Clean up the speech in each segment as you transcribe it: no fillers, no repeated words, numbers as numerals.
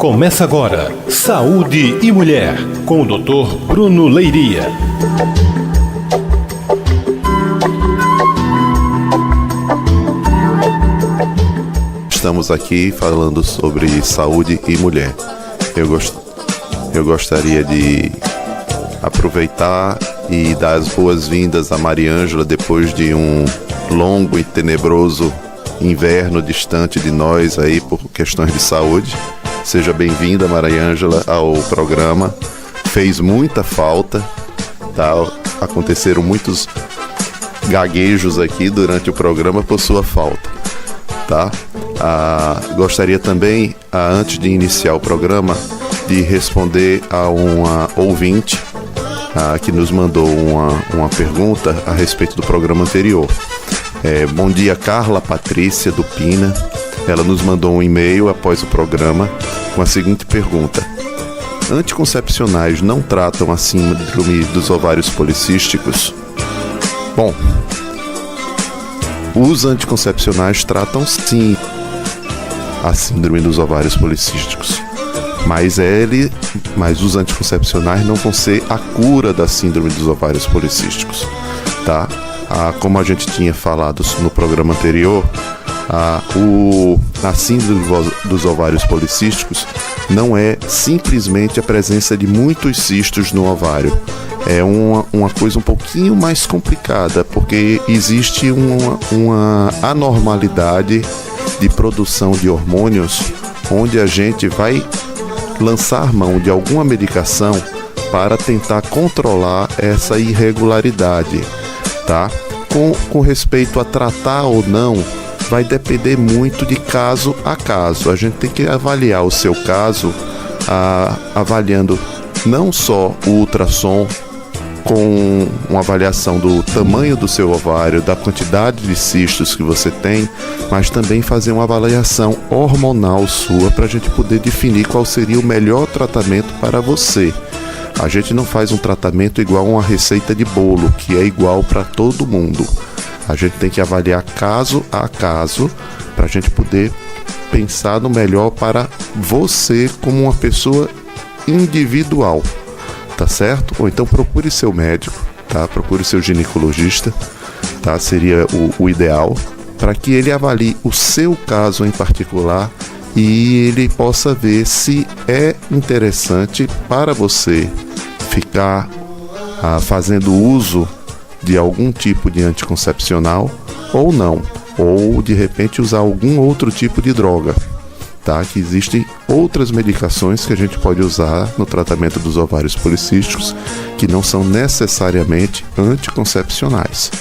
Começa agora, Saúde e Mulher, com o Dr. Bruno Leiria. Estamos aqui falando sobre saúde e mulher. Eu gostaria de aproveitar e dar as boas-vindas a Mariângela depois de um longo e tenebroso inverno distante de nós aí por questões de saúde. Seja bem-vinda, Mariângela, ao programa. Fez muita falta, tá? Aconteceram muitos gaguejos aqui durante o programa por sua falta, tá? Gostaria também, antes de iniciar o programa, de responder a uma ouvinte que nos mandou uma pergunta a respeito do programa anterior. Bom dia, Carla Patrícia do Pina. Ela nos mandou um e-mail após o programa com a seguinte pergunta: anticoncepcionais não tratam a síndrome dos ovários policísticos? Bom, os anticoncepcionais tratam sim a síndrome dos ovários policísticos, mas os anticoncepcionais não vão ser a cura da síndrome dos ovários policísticos, tá? Como a gente tinha falado no programa anterior, a síndrome dos ovários policísticos não é simplesmente a presença de muitos cistos no ovário. É uma coisa um pouquinho mais complicada, porque existe uma anormalidade de produção de hormônios, onde a gente vai lançar mão de alguma medicação para tentar controlar essa irregularidade, tá? Com respeito a tratar ou não, vai depender muito de caso a caso. A gente tem que avaliar o seu caso, avaliando não só o ultrassom, com uma avaliação do tamanho do seu ovário, da quantidade de cistos que você tem, mas também fazer uma avaliação hormonal sua para a gente poder definir qual seria o melhor tratamento para você. A gente não faz um tratamento igual a uma receita de bolo, que é igual para todo mundo. A gente tem que avaliar caso a caso para a gente poder pensar no melhor para você como uma pessoa individual, tá certo? Ou então procure seu médico, tá? Procure seu ginecologista, tá? Seria o ideal, para que ele avalie o seu caso em particular e ele possa ver se é interessante para você ficar fazendo uso de algum tipo de anticoncepcional ou não, ou de repente usar algum outro tipo de droga, tá? Que existem outras medicações que a gente pode usar no tratamento dos ovários policísticos que não são necessariamente anticoncepcionais,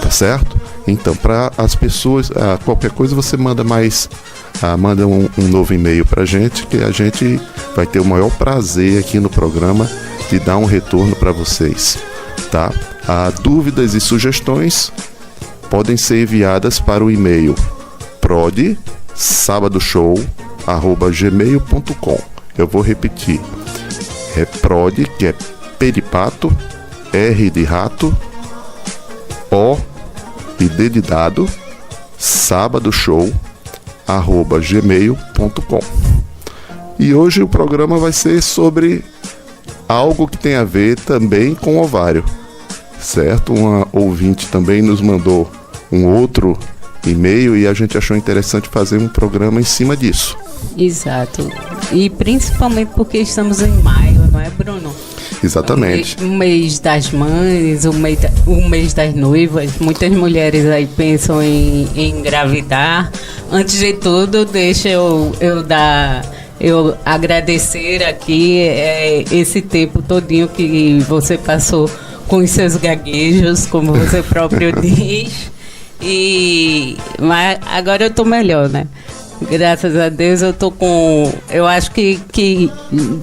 tá certo? Então, para as pessoas, qualquer coisa você manda um novo e-mail para a gente, que a gente vai ter o maior prazer aqui no programa de dar um retorno para vocês, tá? Dúvidas e sugestões podem ser enviadas para o e-mail prod@gmail.com. Eu vou repetir. É prod, que é peripato, R de rato, O e D de dado, sabadoshow@gmail.com. E hoje o programa vai ser sobre algo que tem a ver também com o ovário, certo? Uma ouvinte também nos mandou um outro e-mail e a gente achou interessante fazer um programa em cima disso. Exato. E principalmente porque estamos em maio, não é, Bruno? Exatamente. O mês das mães, o mês das noivas. Muitas mulheres aí pensam em engravidar. Antes de tudo, deixa eu agradecer aqui esse tempo todinho que você passou com os seus gaguejos, como você próprio diz. Mas agora eu tô melhor, né? Graças a Deus eu tô com... Eu acho que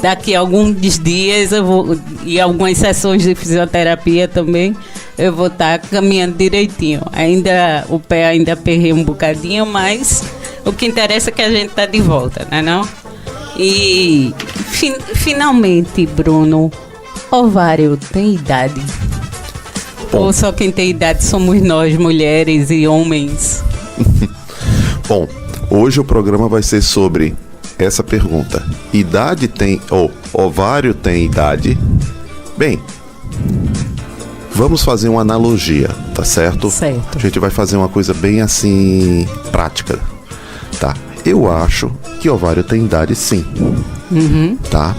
daqui a alguns dias eu vou... E algumas sessões de fisioterapia também, eu vou estar caminhando direitinho. O pé ainda aperreia um bocadinho, mas o que interessa é que a gente tá de volta, né não? E finalmente, Bruno, ovário tem idade? Bom. Ou só quem tem idade somos nós, mulheres e homens? Bom, hoje o programa vai ser sobre essa pergunta. Idade tem, ou ovário tem idade? Bem, vamos fazer uma analogia, tá certo? Certo. A gente vai fazer uma coisa bem assim, prática, tá? Eu acho que ovário tem idade sim, tá?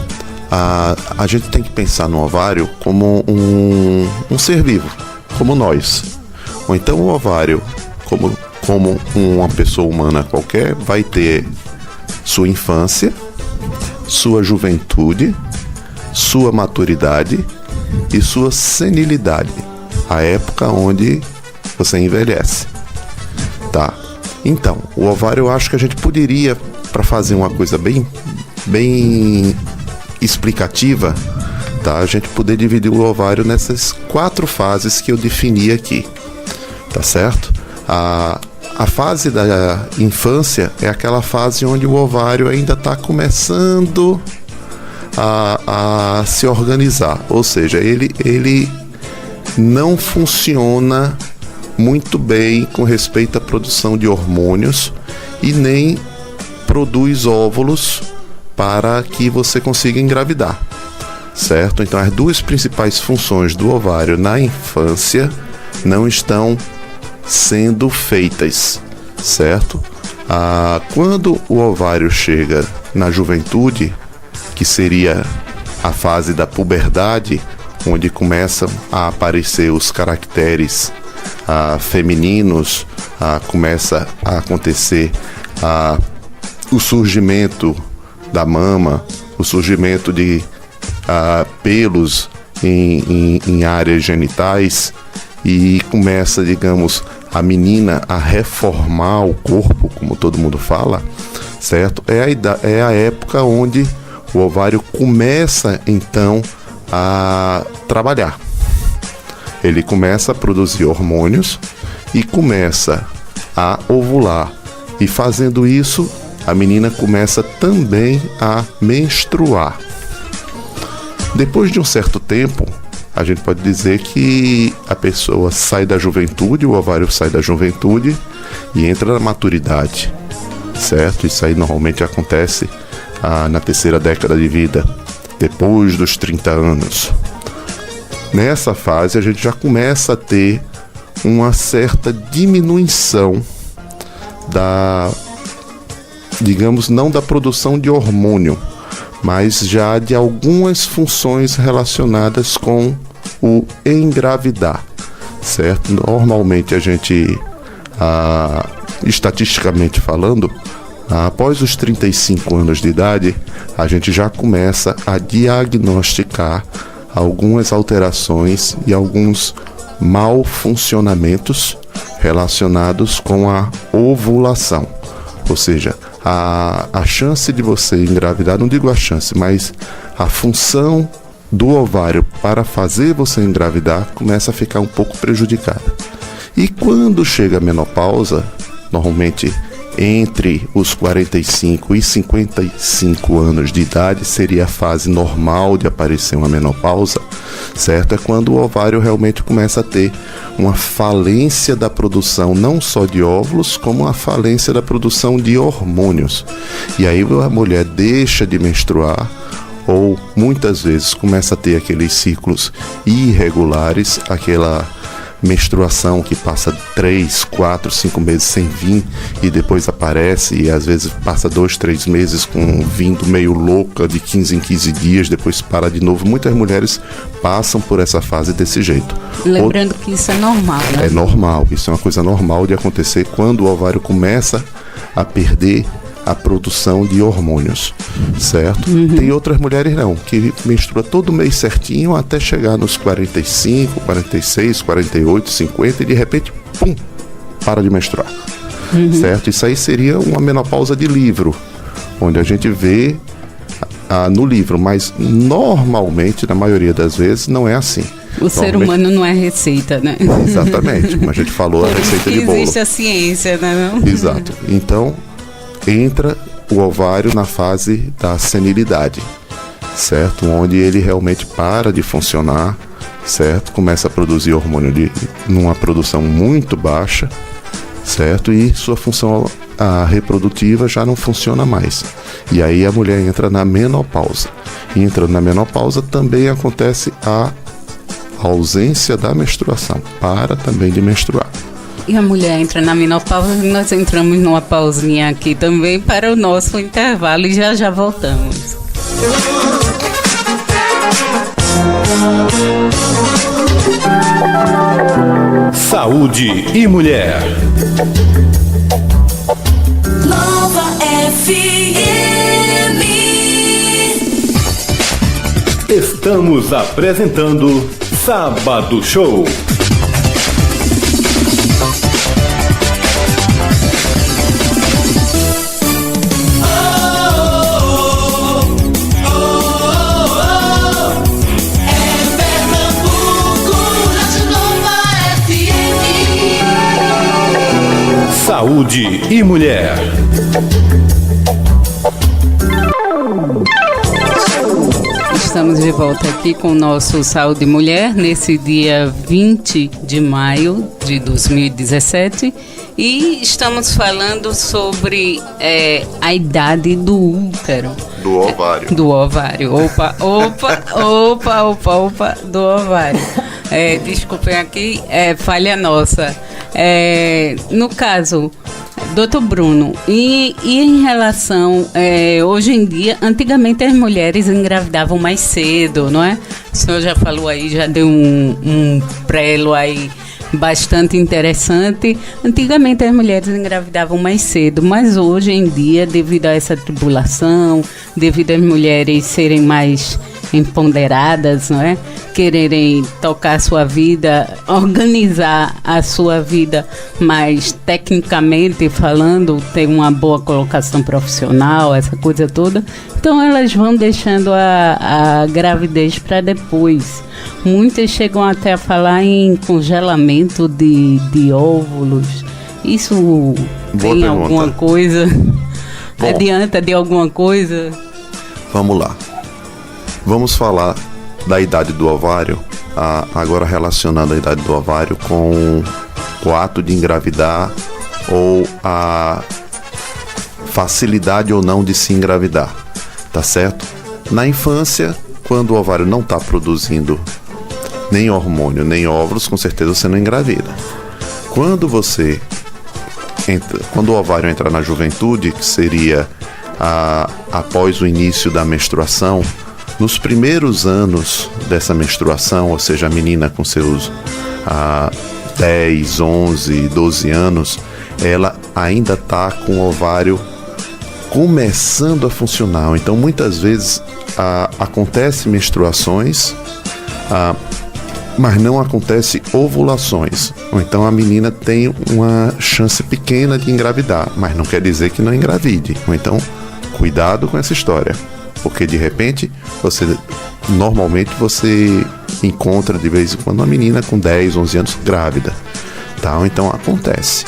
A gente tem que pensar no ovário como um ser vivo, como nós. Ou então o ovário, como uma pessoa humana qualquer, vai ter sua infância, sua juventude, sua maturidade e sua senilidade, a época onde você envelhece, tá? Então, o ovário, eu acho que a gente poderia, para fazer uma coisa bem explicativa, tá? A gente poder dividir o ovário nessas 4 fases que eu defini aqui, tá certo? A fase da infância é aquela fase onde o ovário ainda está começando a se organizar, ou seja, ele não funciona muito bem com respeito à produção de hormônios e nem produz óvulos para que você consiga engravidar, certo? Então as 2 principais funções do ovário na infância não estão sendo feitas, certo? Quando o ovário chega na juventude, que seria a fase da puberdade, onde começam a aparecer os caracteres femininos, começa a acontecer o surgimento da mama, o surgimento de pelos em áreas genitais, e começa, digamos, a menina a reformar o corpo, como todo mundo fala, certo? É a época onde o ovário começa, então, a trabalhar. Ele começa a produzir hormônios e começa a ovular. E fazendo isso, a menina começa também a menstruar. Depois de um certo tempo, a gente pode dizer que a pessoa sai da juventude, o ovário sai da juventude e entra na maturidade, certo? Isso aí normalmente acontece na terceira década de vida, depois dos 30 anos. Nessa fase, a gente já começa a ter uma certa diminuição digamos, não da produção de hormônio, mas já de algumas funções relacionadas com o engravidar, certo? Normalmente a gente, estatisticamente falando, após os 35 anos de idade, a gente já começa a diagnosticar algumas alterações e alguns mal funcionamentos relacionados com a ovulação. Ou seja, a chance de você engravidar, não digo a chance, mas a função do ovário para fazer você engravidar começa a ficar um pouco prejudicada. E quando chega a menopausa, normalmente entre os 45 e 55 anos de idade, seria a fase normal de aparecer uma menopausa, certo? É quando o ovário realmente começa a ter uma falência da produção, não só de óvulos, como a falência da produção de hormônios. E aí a mulher deixa de menstruar, ou muitas vezes começa a ter aqueles ciclos irregulares, aquela menstruação que passa 3, 4, 5 meses sem vir e depois aparece, e às vezes passa 2, 3 meses com vindo meio louca de 15 em 15 dias, depois para de novo. Muitas mulheres passam por essa fase desse jeito. Lembrando que isso é normal, né? É normal, isso é uma coisa normal de acontecer quando o ovário começa a perder a produção de hormônios, certo? Tem outras mulheres não, que menstrua todo mês certinho até chegar nos 45, 46, 48, 50 e de repente, pum, para de menstruar, certo? Isso aí seria uma menopausa de livro, onde a gente vê no livro, mas normalmente, na maioria das vezes, não é assim. O ser humano não é receita, né? Exatamente, como a gente falou, a receita de bolo. Existe a ciência, né? Não? Exato. Então, entra o ovário na fase da senilidade, certo? Onde ele realmente para de funcionar, certo? Começa a produzir hormônio numa produção muito baixa, certo? E sua função a reprodutiva já não funciona mais. E aí a mulher entra na menopausa. E entrando na menopausa também acontece a ausência da menstruação, para também de menstruar. E a mulher entra na menopausa e nós entramos numa pausinha aqui também para o nosso intervalo e já voltamos. Saúde e Mulher. Nova FM. Estamos apresentando Sábado Show. Saúde e Mulher. Estamos de volta aqui com o nosso Saúde e Mulher nesse dia 20 de maio de 2017 e estamos falando sobre a idade do útero. Do ovário. Do ovário. Opa, do ovário. Desculpem aqui, falha nossa. No caso, doutor Bruno, e em relação, hoje em dia, antigamente as mulheres engravidavam mais cedo, não é? O senhor já falou aí, já deu um prelo aí bastante interessante. Antigamente as mulheres engravidavam mais cedo, mas hoje em dia, devido a essa tribulação, devido às mulheres serem mais empoderadas, não é? Quererem tocar a sua vida, organizar a sua vida mais tecnicamente falando, ter uma boa colocação profissional, essa coisa toda. Então elas vão deixando a gravidez para depois. Muitas chegam até a falar em congelamento de óvulos. Isso Boa tem pergunta. alguma coisa? Bom, Adianta de alguma coisa? vamos lá. Vamos falar da idade do ovário, agora relacionando a idade do ovário com o ato de engravidar ou a facilidade ou não de se engravidar, tá certo? Na infância, quando o ovário não está produzindo nem hormônio, nem óvulos, com certeza você não engravida. Quando o ovário entra na juventude, que seria após o início da menstruação, nos primeiros anos dessa menstruação, ou seja, a menina com seus 10, 11, 12 anos, ela ainda está com o ovário começando a funcionar. Então, muitas vezes, acontecem menstruações, mas não acontece ovulações. Ou então a menina tem uma chance pequena de engravidar, mas não quer dizer que não engravide. Ou então, cuidado com essa história. Porque de repente, normalmente você encontra de vez em quando uma menina com 10, 11 anos grávida, tá? Então acontece,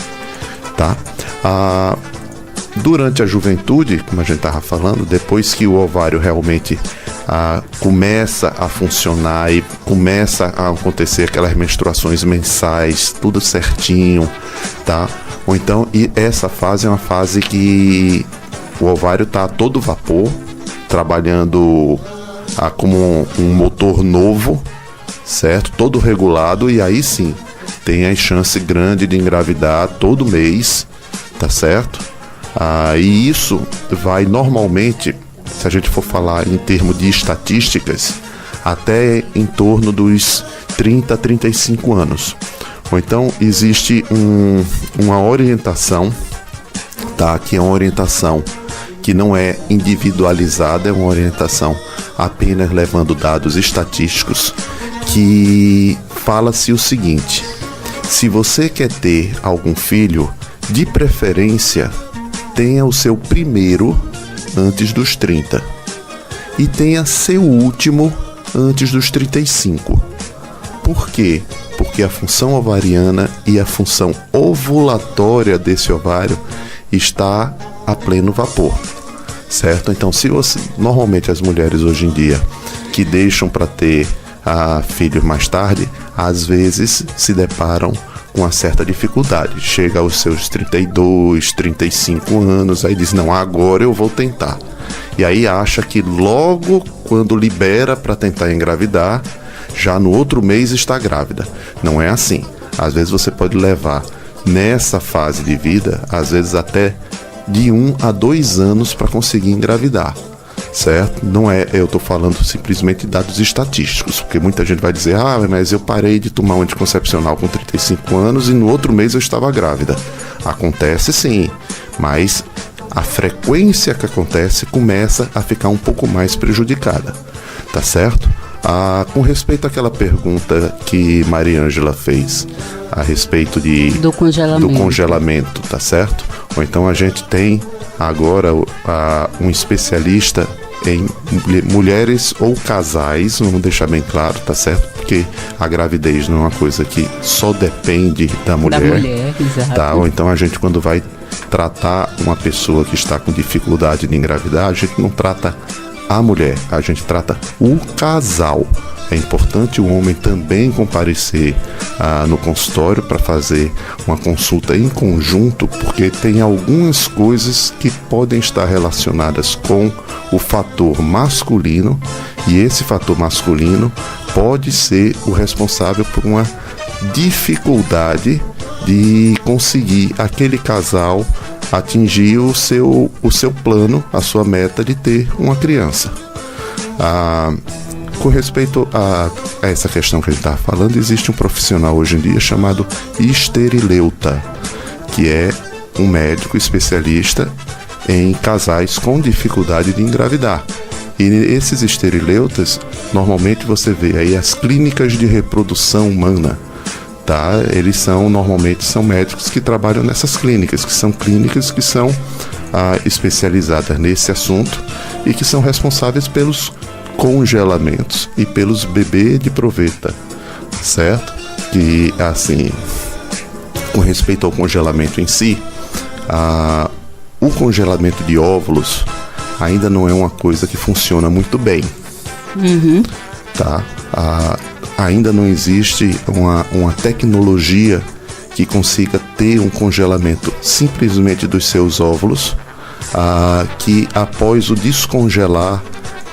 tá? Durante a juventude, como a gente estava falando, depois que o ovário realmente começa a funcionar e começa a acontecer aquelas menstruações mensais, tudo certinho, tá? Ou então, e essa fase é uma fase que o ovário está a todo vapor, trabalhando como um motor novo, certo? Todo regulado, e aí sim tem a chance grande de engravidar todo mês, tá certo? E isso vai normalmente, se a gente for falar em termos de estatísticas, até em torno dos 30 a 35 anos. Ou então existe uma orientação, tá? Que é uma orientação que não é individualizada, é uma orientação apenas levando dados estatísticos, que fala-se o seguinte: se você quer ter algum filho, de preferência, tenha o seu primeiro antes dos 30 e tenha seu último antes dos 35. Por quê? Porque a função ovariana e a função ovulatória desse ovário está a pleno vapor, certo? Então, normalmente as mulheres hoje em dia que deixam para ter filhos mais tarde, às vezes se deparam com uma certa dificuldade. Chega aos seus 32, 35 anos, aí diz, não, agora eu vou tentar. E aí acha que logo quando libera para tentar engravidar, já no outro mês está grávida. Não é assim. Às vezes você pode levar nessa fase de vida, às vezes até de 1 a 2 anos para conseguir engravidar. Certo? Não é, eu estou falando simplesmente de dados estatísticos, porque muita gente vai dizer, mas eu parei de tomar um anticoncepcional com 35 anos e no outro mês eu estava grávida. Acontece sim, mas a frequência que acontece começa a ficar um pouco mais prejudicada, tá certo? Com respeito àquela pergunta que Mariângela fez a respeito do congelamento, tá certo? Ou então a gente tem agora um especialista em mulheres ou casais, vamos deixar bem claro, tá certo? Porque a gravidez não é uma coisa que só depende da mulher. Da mulher, exato. Tá? Ou então a gente, quando vai tratar uma pessoa que está com dificuldade de engravidar, a gente não trata a mulher, a gente trata o casal. É importante o homem também comparecer no consultório para fazer uma consulta em conjunto, porque tem algumas coisas que podem estar relacionadas com o fator masculino, e esse fator masculino pode ser o responsável por uma dificuldade de conseguir aquele casal atingir o seu plano, a sua meta de ter uma criança. Com respeito a essa questão que a gente está falando, existe um profissional hoje em dia chamado esterileuta, que é um médico especialista em casais com dificuldade de engravidar. E esses esterileutas, normalmente você vê aí as clínicas de reprodução humana, tá? Eles normalmente são médicos que trabalham nessas clínicas, que são especializadas nesse assunto e que são responsáveis pelos congelamentos e pelos bebês de proveta, certo? Que, assim, com respeito ao congelamento em si, o congelamento de óvulos ainda não é uma coisa que funciona muito bem. Tá? Ainda não existe uma tecnologia que consiga ter um congelamento simplesmente dos seus óvulos, que após o descongelar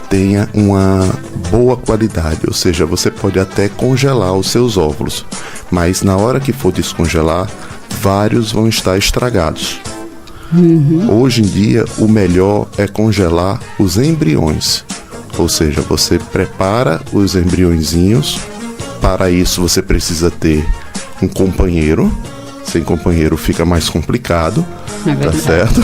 tenha uma boa qualidade, ou seja, você pode até congelar os seus óvulos, mas na hora que for descongelar, vários vão estar estragados. Hoje em dia, o melhor é congelar os embriões, ou seja, você prepara os embriõezinhos. Para isso você precisa ter um companheiro. Sem companheiro fica mais complicado, tá certo?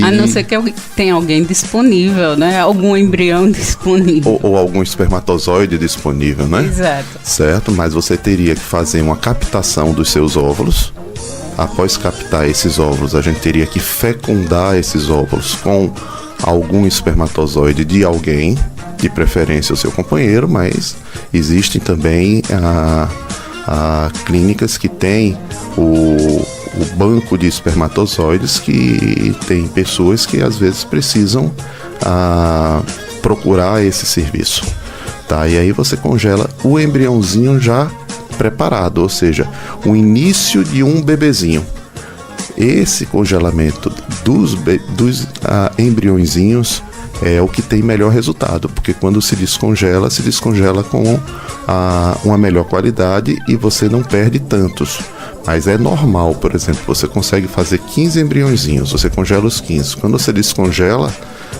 A não ser que tenha alguém disponível, né? Algum embrião disponível. Ou algum espermatozoide disponível, né? Exato. Certo, mas você teria que fazer uma captação dos seus óvulos. Após captar esses óvulos, a gente teria que fecundar esses óvulos com algum espermatozoide de alguém, de preferência o seu companheiro, mas existem também clínicas que têm o banco de espermatozoides, que tem pessoas que às vezes precisam procurar esse serviço, tá? E aí você congela o embriãozinho já preparado, ou seja, o início de um bebezinho. Esse congelamento dos embriõezinhos é o que tem melhor resultado, porque quando se descongela com uma melhor qualidade e você não perde tantos. Mas é normal, por exemplo, você consegue fazer 15 embriõezinhos, você congela os 15. Quando você descongela,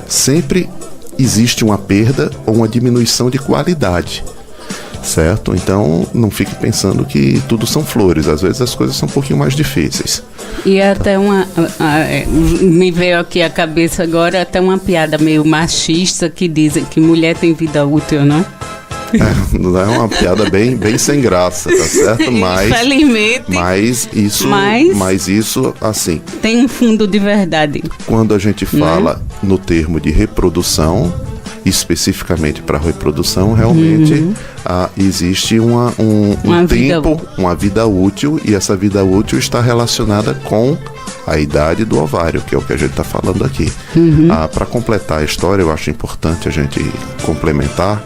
sempre existe uma perda ou uma diminuição de qualidade, certo? Então, não fique pensando que tudo são flores, às vezes as coisas são um pouquinho mais difíceis. E até me veio aqui à cabeça agora até uma piada meio machista que dizem que mulher tem vida útil, não? É uma piada bem sem graça, tá certo? Infelizmente. Mas isso, assim... Tem um fundo de verdade. Quando a gente fala no termo de reprodução, especificamente para reprodução, realmente existe uma vida útil, e essa vida útil está relacionada com a idade do ovário, que é o que a gente está falando aqui. Para completar a história, eu acho importante a gente complementar.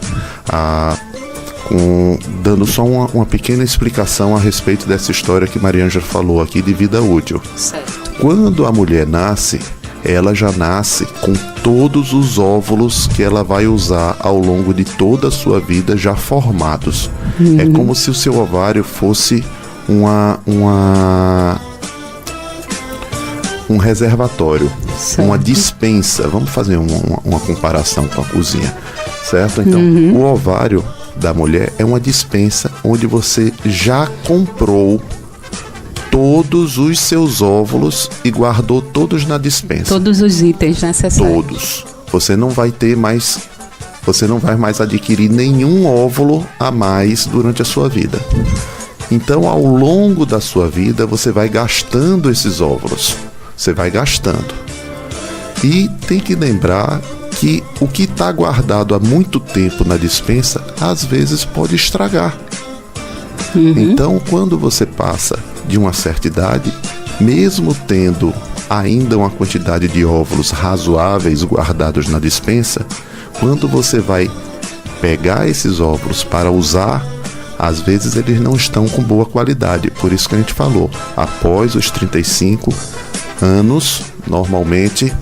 dando só uma pequena explicação a respeito dessa história que Mariângela falou aqui de vida útil. Certo. Quando a mulher nasce, ela já nasce com todos os óvulos que ela vai usar ao longo de toda a sua vida já formados. É como se o seu ovário fosse um reservatório, certo. uma dispensa. Vamos fazer uma comparação com a cozinha, certo? Então, o ovário da mulher é uma dispensa onde você já comprou todos os seus óvulos e guardou todos na dispensa. Todos os itens necessários. Todos. Você não vai mais adquirir nenhum óvulo a mais durante a sua vida. Então, ao longo da sua vida, você vai gastando esses óvulos. Você vai gastando. E tem que lembrar que o que está guardado há muito tempo na dispensa, às vezes pode estragar. Então, quando você passa de uma certa idade, mesmo tendo ainda uma quantidade de óvulos razoáveis guardados na dispensa, quando você vai pegar esses óvulos para usar, às vezes eles não estão com boa qualidade. Por isso que a gente falou, após os 35 anos, normalmente,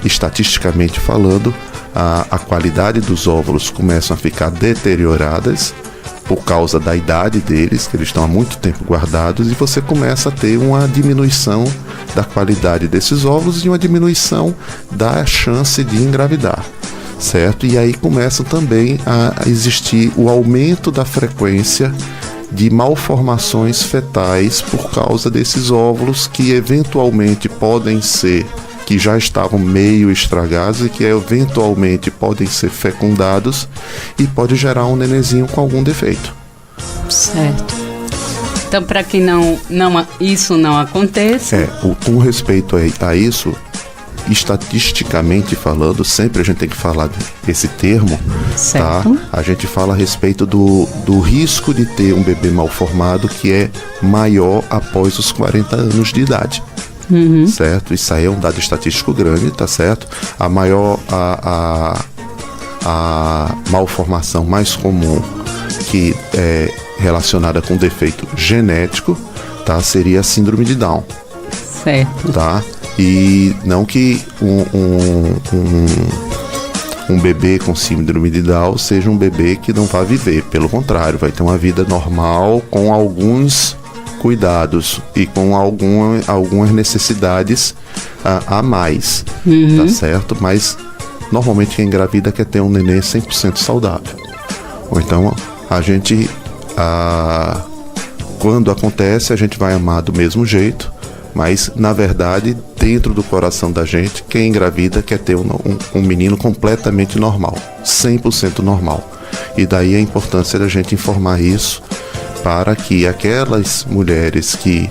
estatisticamente falando, a qualidade dos óvulos começam a ficar deterioradas por causa da idade deles, que eles estão há muito tempo guardados, e você começa a ter uma diminuição da qualidade desses óvulos e uma diminuição da chance de engravidar, certo? E aí começa também a existir o aumento da frequência de malformações fetais por causa desses óvulos que eventualmente podem ser, que já estavam meio estragados e que eventualmente podem ser fecundados e pode gerar um nenenzinho com algum defeito. Certo. Então, para que isso não aconteça... Com respeito a isso, estatisticamente falando, sempre a gente tem que falar esse termo, certo. Tá? A gente fala a respeito do risco de ter um bebê mal formado que é maior após os 40 anos de idade. Certo? Isso aí é um dado estatístico grande, tá certo? A malformação mais comum que é relacionada com defeito genético, tá? Seria a síndrome de Down. Certo. Tá? E não que um bebê com síndrome de Down seja um bebê que não vai viver, pelo contrário, vai ter uma vida normal com alguns cuidados e com algumas necessidades a mais, tá certo? Mas normalmente quem engravida quer ter um neném 100% saudável. Ou então a gente, quando acontece, a gente vai amar do mesmo jeito, mas na verdade, dentro do coração da gente, quem engravida quer ter um menino completamente normal, 100% normal. E daí a importância da gente informar isso, para que aquelas mulheres que,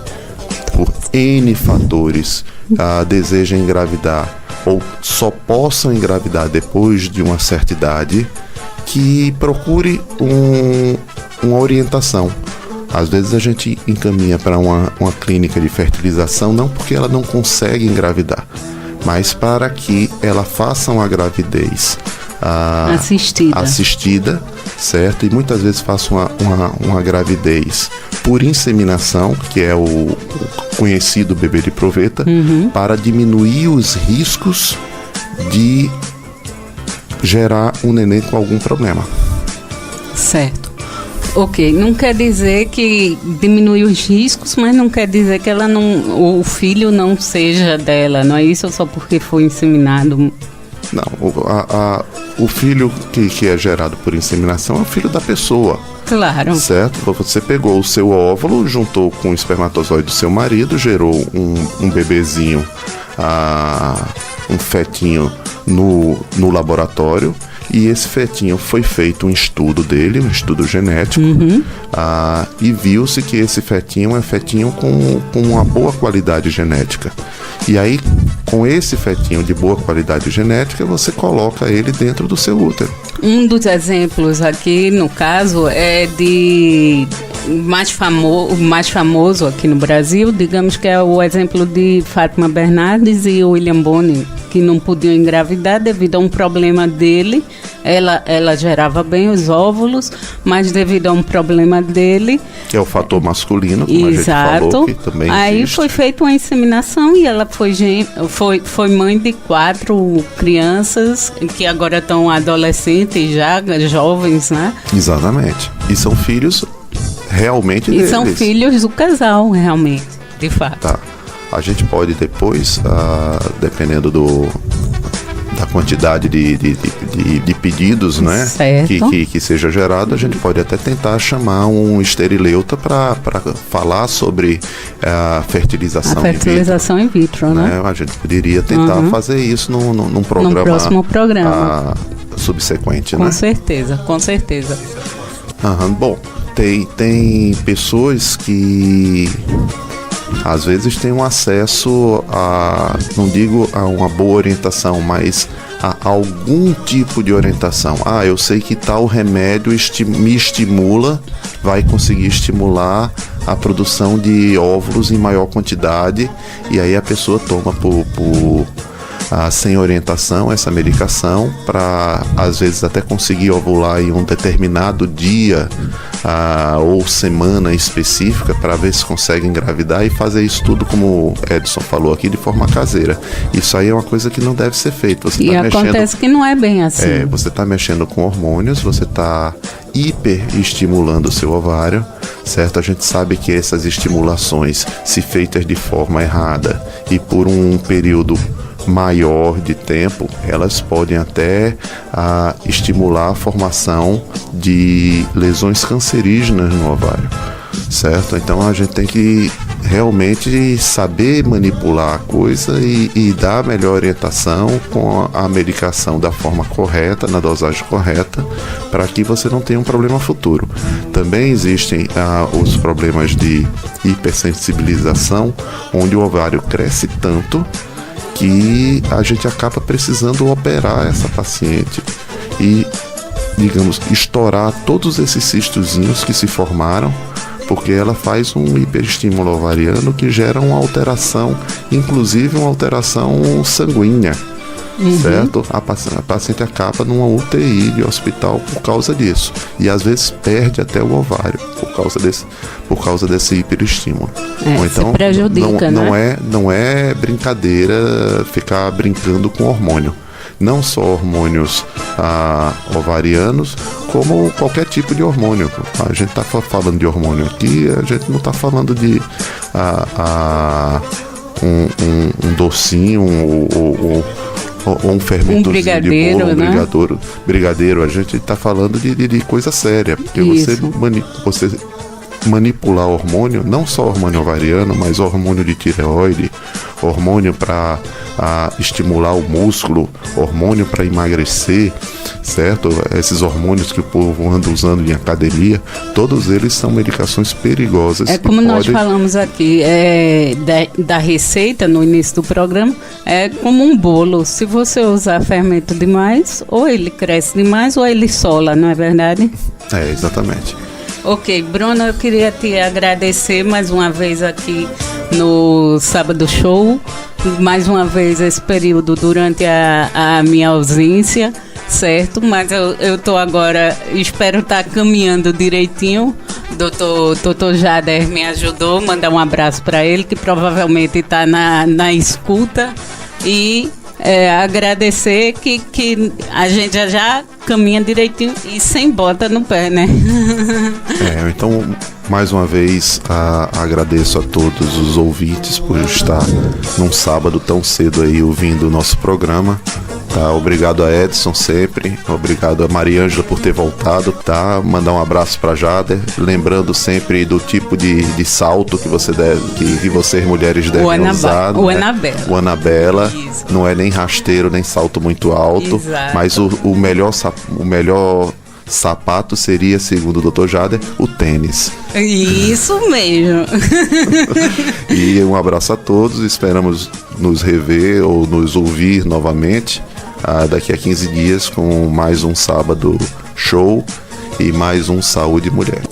por N fatores, desejam engravidar ou só possam engravidar depois de uma certa idade, que procure uma orientação. Às vezes a gente encaminha para uma clínica de fertilização, não porque ela não consegue engravidar, mas para que ela faça uma gravidez assistida, certo? E muitas vezes faça uma gravidez por inseminação, que é o conhecido bebê de proveta, para diminuir os riscos de gerar um neném com algum problema. Certo. Ok, não quer dizer que diminui os riscos, mas não quer dizer que o filho não seja dela, não é isso? Só porque foi inseminado? Não, o filho que é gerado por inseminação é o filho da pessoa. Claro. Certo? Você pegou o seu óvulo, juntou com o espermatozoide do seu marido, gerou um bebezinho, um fetinho no laboratório, e esse fetinho foi feito um estudo dele, um estudo genético, e viu-se que esse fetinho é um fetinho com uma boa qualidade genética. E aí, com esse fetinho de boa qualidade genética, você coloca ele dentro do seu útero. Um dos exemplos aqui, no caso, é mais famoso aqui no Brasil, digamos que é o exemplo de Fátima Bernardes e William Bonney, que não podiam engravidar devido a um problema dele. ela gerava bem os óvulos, mas devido a um problema dele... Que é o fator masculino, como exato, a gente falou, que também aí existe. foi feita uma inseminação e ela foi mãe de 4 crianças que agora estão adolescentes já, jovens, né? Exatamente. E são filhos realmente E deles. são filhos do casal, realmente, de fato. Tá. A gente pode depois, dependendo da quantidade de pedidos, né, Certo. que seja gerado, a gente pode até tentar chamar um esterileuta para falar sobre a fertilização, A fertilização in vitro, né? A gente poderia tentar fazer isso num programa, No próximo programa. Subsequente, Com né? certeza, com certeza. Bom, tem pessoas que às vezes têm um acesso não digo a uma boa orientação, mas a algum tipo de orientação. Eu sei que tal remédio me estimula, vai conseguir estimular a produção de óvulos em maior quantidade, e aí a pessoa toma sem orientação essa medicação para às vezes até conseguir ovular em um determinado dia ou semana específica para ver se consegue engravidar e fazer isso tudo, como o Edson falou aqui, de forma caseira. Isso aí é uma coisa que não deve ser feito. Você E acontece que não é bem assim. Você está mexendo com hormônios, você está hiperestimulando o seu ovário, certo? A gente sabe que essas estimulações, se feitas de forma errada e por um período maior de tempo, elas podem até estimular a formação de lesões cancerígenas no ovário, certo? Então a gente tem que realmente saber manipular a coisa e dar a melhor orientação com a medicação da forma correta, na dosagem correta, para que você não tenha um problema futuro. Também existem os problemas de hipersensibilização, onde o ovário cresce tanto que a gente acaba precisando operar essa paciente e, digamos, estourar todos esses cistozinhos que se formaram, porque ela faz um hiperestímulo ovariano que gera uma alteração, inclusive uma alteração sanguínea, certo? A paciente acaba numa UTI de hospital por causa disso, e às vezes perde até o ovário por causa desse hiperestímulo. Então prejudica, não é brincadeira ficar brincando com hormônio. Não só hormônios ovarianos, como qualquer tipo de hormônio. A gente está falando de hormônio aqui, a gente não está falando de um docinho ou um fermentozinho brigadeiro, de bolo, né? brigadeiro. A gente está falando de coisa séria, porque você manipular hormônio, não só hormônio ovariano, mas hormônio de tireoide, hormônio para estimular o músculo, hormônio para emagrecer, certo? Esses hormônios que o povo anda usando em academia, todos eles são medicações perigosas. É como nós falamos aqui, da receita no início do programa, é como um bolo. Se você usar fermento demais, ou ele cresce demais, ou ele sola, não é verdade? Exatamente. Ok, Bruno, eu queria te agradecer mais uma vez aqui no Sábado Show, mais uma vez esse período durante a minha ausência, certo? Mas eu estou agora, espero estar caminhando direitinho. Doutor Jader me ajudou, mandar um abraço para ele, que provavelmente está na escuta, e agradecer que a gente já caminha direitinho e sem bota no pé, né? Então, mais uma vez, agradeço a todos os ouvintes por estar num sábado tão cedo aí ouvindo o nosso programa. Tá? Obrigado a Edson sempre, obrigado a Mariângela por ter voltado, tá? Mandar um abraço para Jader, lembrando sempre do tipo de salto que vocês mulheres devem usar. O Anabela. O Anabela. Isso. Não é nem rasteiro, nem salto muito alto. Exato. Mas o melhor sapato seria, segundo o Dr. Jader, o tênis. Isso mesmo. E um abraço a todos, esperamos nos rever ou nos ouvir novamente daqui a 15 dias com mais um Sábado Show e mais um Saúde Mulher.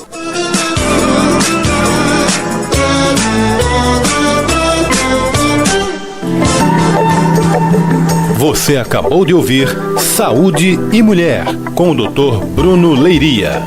Você acabou de ouvir Saúde e Mulher, com o Dr. Bruno Leiria.